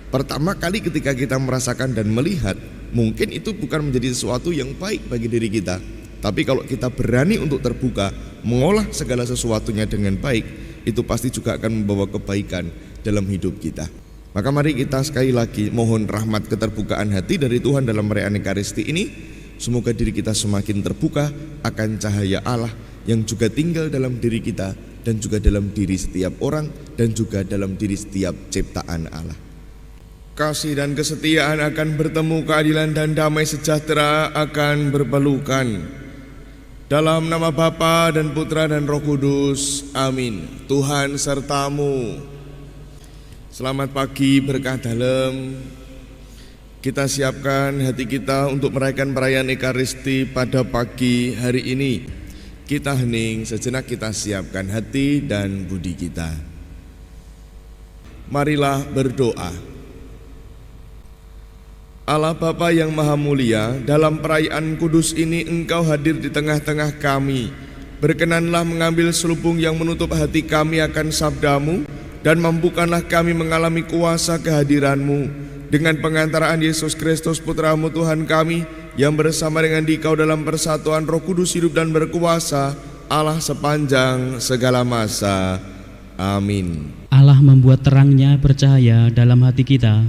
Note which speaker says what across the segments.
Speaker 1: Pertama kali ketika kita merasakan dan melihat, mungkin itu bukan menjadi sesuatu yang baik bagi diri kita. Tapi kalau kita berani untuk terbuka, mengolah segala sesuatunya dengan baik, itu pasti juga akan membawa kebaikan dalam hidup kita. Maka mari kita sekali lagi mohon rahmat keterbukaan hati dari Tuhan dalam perayaan Ekaristi ini. Semoga diri kita semakin terbuka akan cahaya Allah yang juga tinggal dalam diri kita, dan juga dalam diri setiap orang, dan juga dalam diri setiap ciptaan Allah. Kasih dan kesetiaan akan bertemu, keadilan dan damai sejahtera akan berpelukan. Dalam nama Bapa dan Putra dan Roh Kudus, amin. Tuhan sertamu. Selamat pagi, berkah dalam. Kita siapkan hati kita untuk merayakan perayaan Ekaristi pada pagi hari ini. Kita hening sejenak, kita siapkan hati dan budi kita. Marilah berdoa. Allah Bapa yang Maha Mulia, dalam perayaan kudus ini Engkau hadir di tengah-tengah kami. Berkenanlah mengambil selubung yang menutup hati kami akan sabda-Mu, dan mampukanlah kami mengalami kuasa kehadiran-Mu. Dengan pengantaraan Yesus Kristus Putra-Mu Tuhan kami, yang bersama dengan Dikau dalam persatuan Roh Kudus hidup dan berkuasa, Allah sepanjang segala masa. Amin.
Speaker 2: Allah membuat terangnya bercahaya dalam hati kita,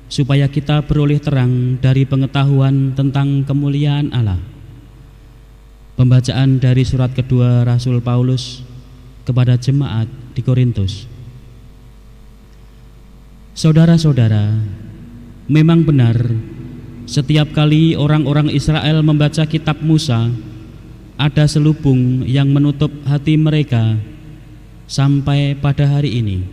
Speaker 2: supaya kita beroleh terang dari pengetahuan tentang kemuliaan Allah. Pembacaan dari surat kedua Rasul Paulus kepada jemaat di Korintus. Saudara-saudara, memang benar, setiap kali orang-orang Israel membaca kitab Musa, ada selubung yang menutup hati mereka sampai pada hari ini.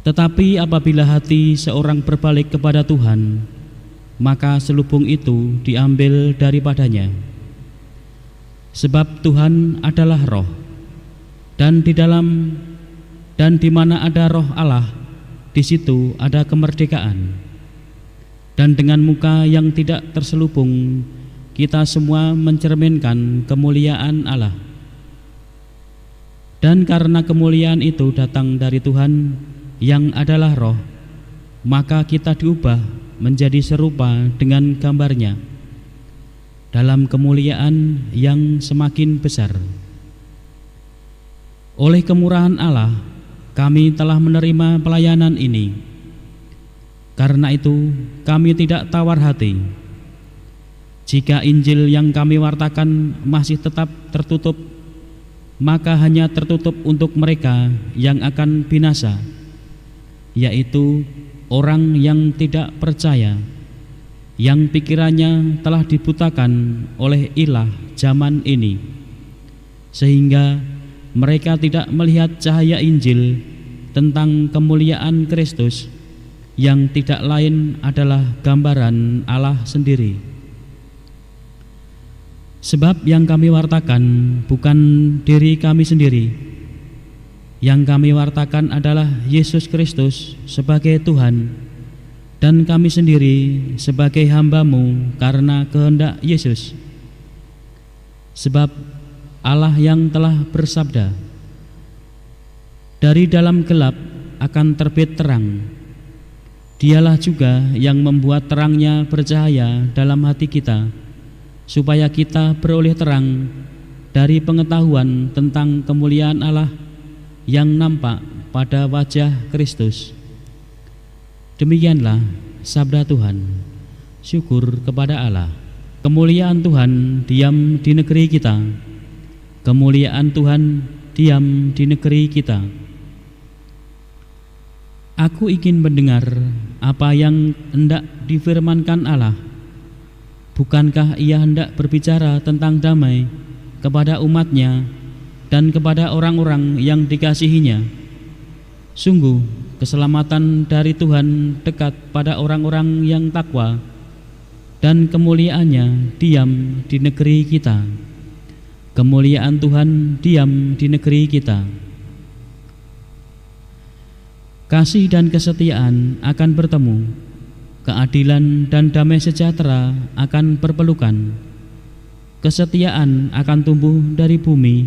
Speaker 2: Tetapi apabila hati seorang berbalik kepada Tuhan, maka selubung itu diambil daripadanya. Sebab Tuhan adalah roh, dan di mana ada roh Allah, di situ ada kemerdekaan. Dan dengan muka yang tidak terselubung, kita semua mencerminkan kemuliaan Allah. Dan karena kemuliaan itu datang dari Tuhan yang adalah roh, maka kita diubah menjadi serupa dengan gambar-Nya dalam kemuliaan yang semakin besar. Oleh kemurahan Allah, kami telah menerima pelayanan ini. Karena itu, kami tidak tawar hati. Jika Injil yang kami wartakan masih tetap tertutup, maka hanya tertutup untuk mereka yang akan binasa, yaitu orang yang tidak percaya, yang pikirannya telah dibutakan oleh ilah zaman ini, sehingga mereka tidak melihat cahaya Injil tentang kemuliaan Kristus, yang tidak lain adalah gambaran Allah sendiri. Sebab yang kami wartakan bukan diri kami sendiri. Yang kami wartakan adalah Yesus Kristus sebagai Tuhan, dan kami sendiri sebagai hamba-Mu karena kehendak Yesus. Sebab Allah yang telah bersabda, "Dari dalam gelap akan terbit terang," Dialah juga yang membuat terangnya bercahaya dalam hati kita, supaya kita beroleh terang dari pengetahuan tentang kemuliaan Allah yang nampak pada wajah Kristus. Demikianlah sabda Tuhan. Syukur kepada Allah. Kemuliaan Tuhan diam di negeri kita. Kemuliaan Tuhan diam di negeri kita. Aku ingin mendengar apa yang hendak difirmankan Allah. Bukankah Ia hendak berbicara tentang damai kepada umat-Nya dan kepada orang-orang yang dikasihinya? Sungguh, keselamatan dari Tuhan dekat pada orang-orang yang takwa, dan kemuliaan-Nya diam di negeri kita. Kemuliaan Tuhan diam di negeri kita. Kasih dan kesetiaan akan bertemu, keadilan dan damai sejahtera akan berpelukan. Kesetiaan akan tumbuh dari bumi,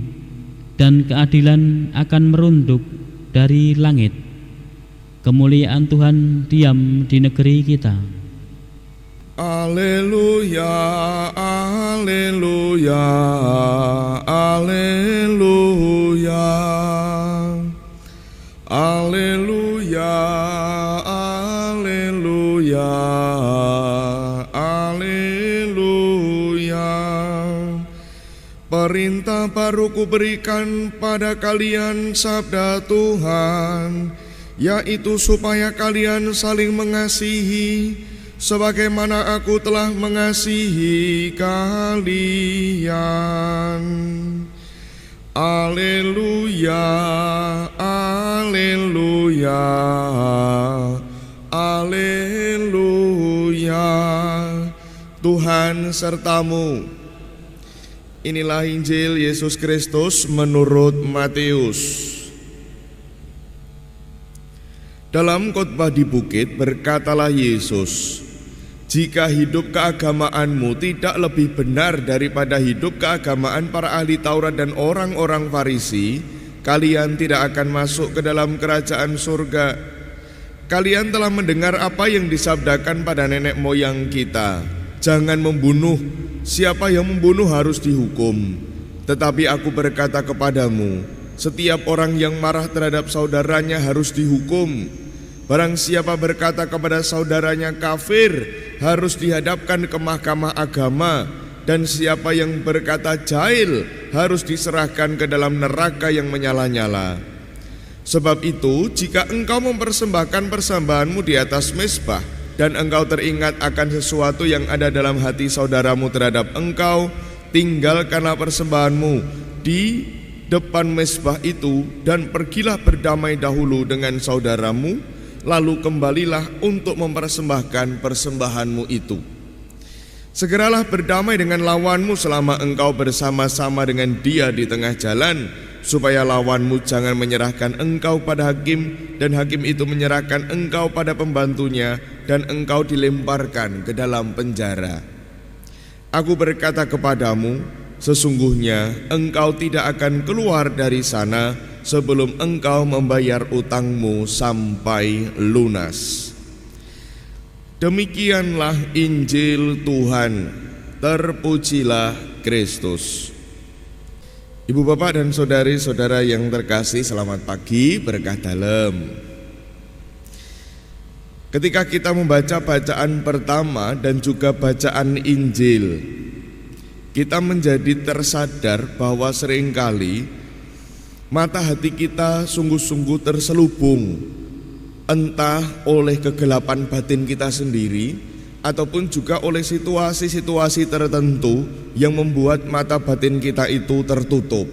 Speaker 2: dan keadilan akan merunduk dari langit. kemuliaan Tuhan diam di negeri kita.
Speaker 1: Haleluya, haleluya, haleluya, haleluya, haleluya, haleluya. Perintah baru kuberikan pada kalian, sabda Tuhan, yaitu supaya kalian saling mengasihi sebagaimana aku telah mengasihi kalian. Haleluya, haleluya, haleluya. Tuhan sertamu. Inilah Injil Yesus Kristus menurut Matius. Dalam khotbah di bukit berkatalah Yesus, "Jika hidup keagamaanmu tidak lebih benar daripada hidup keagamaan para ahli Taurat dan orang-orang Farisi, kalian tidak akan masuk ke dalam kerajaan surga. Kalian telah mendengar apa yang disabdakan pada nenek moyang kita, jangan membunuh, siapa yang membunuh harus dihukum. Tetapi aku berkata kepadamu, setiap orang yang marah terhadap saudaranya harus dihukum. Barang siapa berkata kepada saudaranya kafir, harus dihadapkan ke mahkamah agama. Dan siapa yang berkata jahil, harus diserahkan ke dalam neraka yang menyala-nyala. Sebab itu, jika engkau mempersembahkan persembahanmu di atas mezbah, dan engkau teringat akan sesuatu yang ada dalam hati saudaramu terhadap engkau, tinggalkanlah persembahanmu di depan mezbah itu, dan pergilah berdamai dahulu dengan saudaramu, lalu kembalilah untuk mempersembahkan persembahanmu itu. Segeralah berdamai dengan lawanmu selama engkau bersama-sama dengan dia di tengah jalan, supaya lawanmu jangan menyerahkan engkau pada hakim, dan hakim itu menyerahkan engkau pada pembantunya, dan engkau dilemparkan ke dalam penjara. Aku berkata kepadamu, sesungguhnya engkau tidak akan keluar dari sana sebelum engkau membayar utangmu sampai lunas." Demikianlah Injil Tuhan. Terpujilah Kristus. Ibu bapak dan saudari-saudara yang terkasih, selamat pagi, berkah dalam. Ketika kita membaca bacaan pertama dan juga bacaan Injil, kita menjadi tersadar bahwa seringkali mata hati kita sungguh-sungguh terselubung, entah oleh kegelapan batin kita sendiri ataupun juga oleh situasi-situasi tertentu yang membuat mata batin kita itu tertutup.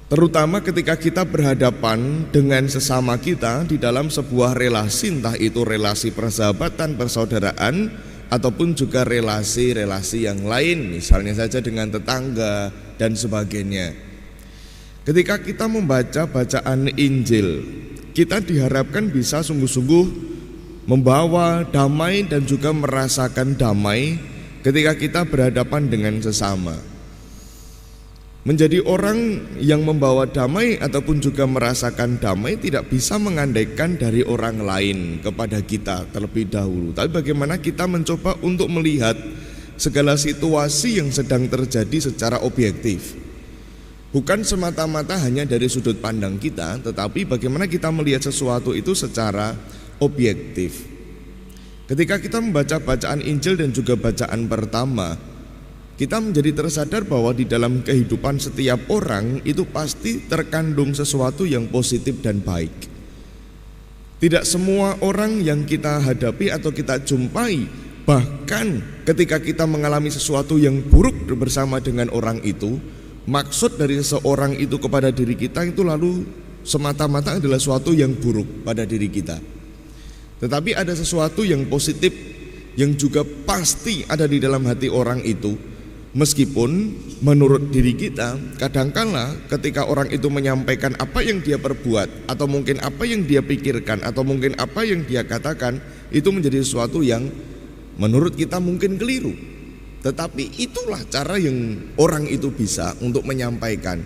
Speaker 1: Terutama ketika kita berhadapan dengan sesama kita di dalam sebuah relasi, entah itu relasi persahabatan, persaudaraan, ataupun juga relasi-relasi yang lain, misalnya saja dengan tetangga dan sebagainya. Ketika kita membaca bacaan Injil, kita diharapkan bisa sungguh-sungguh membawa damai dan juga merasakan damai ketika kita berhadapan dengan sesama. Menjadi orang yang membawa damai ataupun juga merasakan damai tidak bisa mengandaikan dari orang lain kepada kita terlebih dahulu, tapi bagaimana kita mencoba untuk melihat segala situasi yang sedang terjadi secara objektif. Bukan semata-mata hanya dari sudut pandang kita, tetapi bagaimana kita melihat sesuatu itu secara objektif. Ketika kita membaca bacaan Injil dan juga bacaan pertama, kita menjadi tersadar bahwa di dalam kehidupan setiap orang itu pasti terkandung sesuatu yang positif dan baik. Tidak semua orang yang kita hadapi atau kita jumpai, bahkan ketika kita mengalami sesuatu yang buruk bersama dengan orang itu, maksud dari seseorang itu kepada diri kita itu lalu semata-mata adalah sesuatu yang buruk pada diri kita. Tetapi ada sesuatu yang positif yang juga pasti ada di dalam hati orang itu. Meskipun menurut diri kita kadangkala ketika orang itu menyampaikan apa yang dia perbuat, atau mungkin apa yang dia pikirkan, atau mungkin apa yang dia katakan, itu menjadi sesuatu yang menurut kita mungkin keliru. Tetapi itulah cara yang orang itu bisa untuk menyampaikan.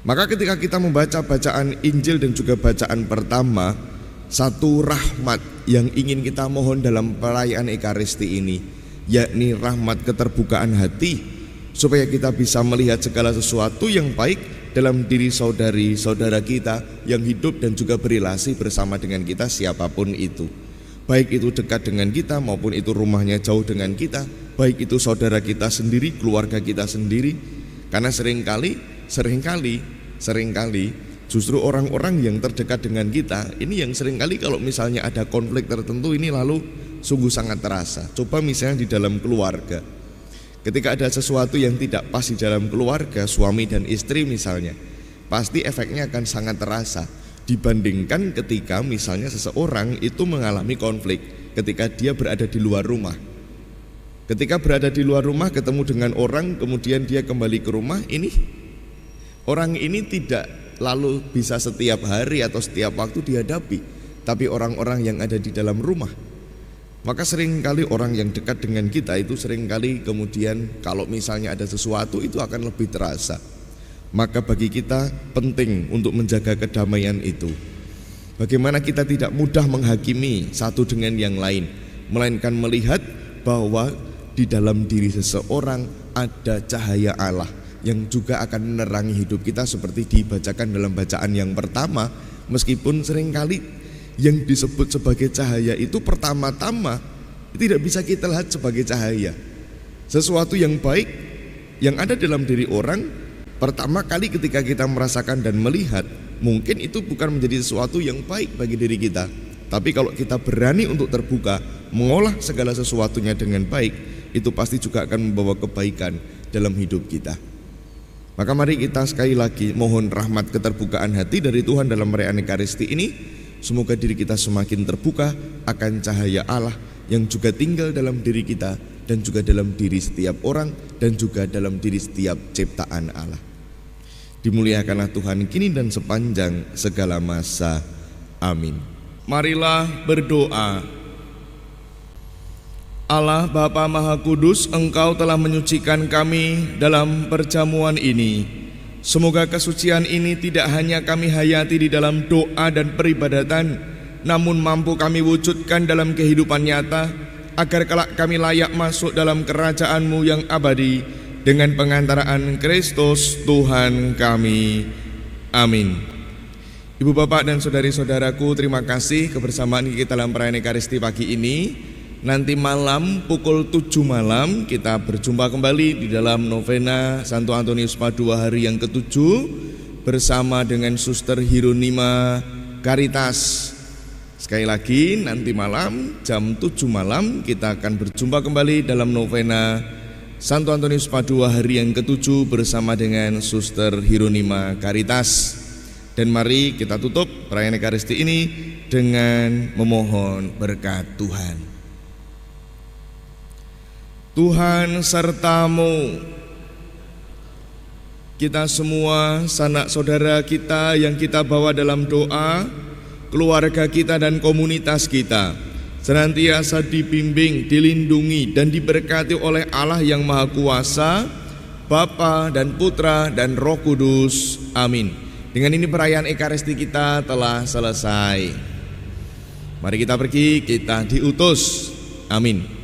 Speaker 1: Maka ketika kita membaca bacaan Injil dan juga bacaan pertama, satu rahmat yang ingin kita mohon dalam perayaan Ekaristi ini, yakni rahmat keterbukaan hati, supaya kita bisa melihat segala sesuatu yang baik dalam diri saudari-saudara kita yang hidup dan juga berelasi bersama dengan kita siapapun itu. Baik itu dekat dengan kita maupun itu rumahnya jauh dengan kita, baik itu saudara kita sendiri, keluarga kita sendiri. Karena seringkali justru orang-orang yang terdekat dengan kita ini yang seringkali kalau misalnya ada konflik tertentu ini lalu sungguh sangat terasa. Coba misalnya di dalam keluarga, ketika ada sesuatu yang tidak pas di dalam keluarga, suami dan istri misalnya, pasti efeknya akan sangat terasa dibandingkan ketika misalnya seseorang itu mengalami konflik ketika dia berada di luar rumah. Ketika berada di luar rumah ketemu dengan orang, kemudian dia kembali ke rumah, orang ini tidak lalu bisa setiap hari atau setiap waktu dihadapi, tapi orang-orang yang ada di dalam rumah. Maka seringkali orang yang dekat dengan kita itu seringkali kemudian kalau misalnya ada sesuatu itu akan lebih terasa. Maka bagi kita penting untuk menjaga kedamaian itu. Bagaimana kita tidak mudah menghakimi satu dengan yang lain, melainkan melihat bahwa di dalam diri seseorang ada cahaya Allah yang juga akan menerangi hidup kita seperti dibacakan dalam bacaan yang pertama. Meskipun seringkali yang disebut sebagai cahaya itu pertama-tama tidak bisa kita lihat sebagai cahaya. Sesuatu yang baik yang ada dalam diri orang, pertama kali ketika kita merasakan dan melihat, mungkin itu bukan menjadi sesuatu yang baik bagi diri kita. Tapi kalau kita berani untuk terbuka, mengolah segala sesuatunya dengan baik, itu pasti juga akan membawa kebaikan dalam hidup kita. Maka mari kita sekali lagi mohon rahmat keterbukaan hati dari Tuhan dalam perayaan Ekaristi ini. Semoga diri kita semakin terbuka akan cahaya Allah yang juga tinggal dalam diri kita dan juga dalam diri setiap orang dan juga dalam diri setiap ciptaan Allah. Dimuliakanlah Tuhan kini dan sepanjang segala masa. Amin. Marilah berdoa. Allah Bapa Maha Kudus, Engkau telah menyucikan kami dalam perjamuan ini. Semoga kesucian ini tidak hanya kami hayati di dalam doa dan peribadatan, namun mampu kami wujudkan dalam kehidupan nyata, agar kelak kami layak masuk dalam kerajaan-Mu yang abadi, dengan pengantaraan Kristus Tuhan kami. Amin. Ibu bapak dan saudari-saudaraku, terima kasih kebersamaan kita dalam perayaan Ekaristi pagi ini. Nanti malam pukul 7 malam kita berjumpa kembali di dalam novena Santo Antonius Padua hari yang ke-7 bersama dengan Suster Hieronima Caritas. Sekali lagi nanti malam jam 7 malam kita akan berjumpa kembali dalam novena Santo Antonius Padua hari yang ke-7 bersama dengan Suster Hieronima Caritas. Dan mari kita tutup perayaan Ekaristi ini dengan memohon berkat Tuhan. Tuhan sertamu. Kita semua sanak saudara kita yang kita bawa dalam doa, keluarga kita dan komunitas kita senantiasa dibimbing, dilindungi dan diberkati oleh Allah yang Maha Kuasa, Bapa dan Putra dan Roh Kudus. Amin. Dengan ini perayaan Ekaristi kita telah selesai. Mari kita pergi, kita diutus. Amin.